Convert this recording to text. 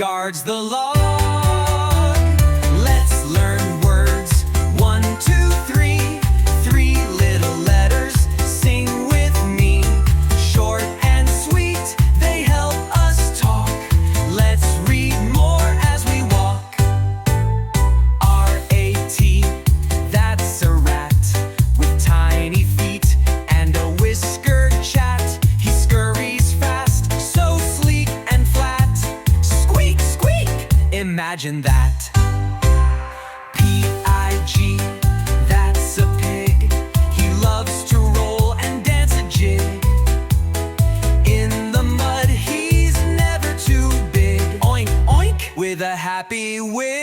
guards the log. Let's learn words. 1, 2, 3. 3 little letters. Sing with me. Short and sweet, they help us talk. Let's read more as we walk. R-A-T, that's a rat with tiny feet and a whiskered chat. He scurries fast, so sleek and flat. Squeak, squeak, imagine that. P-I-G, that's a pig. He loves to roll and dance a jig. In the mud, he's never too big. Oink, oink, with a happy wig.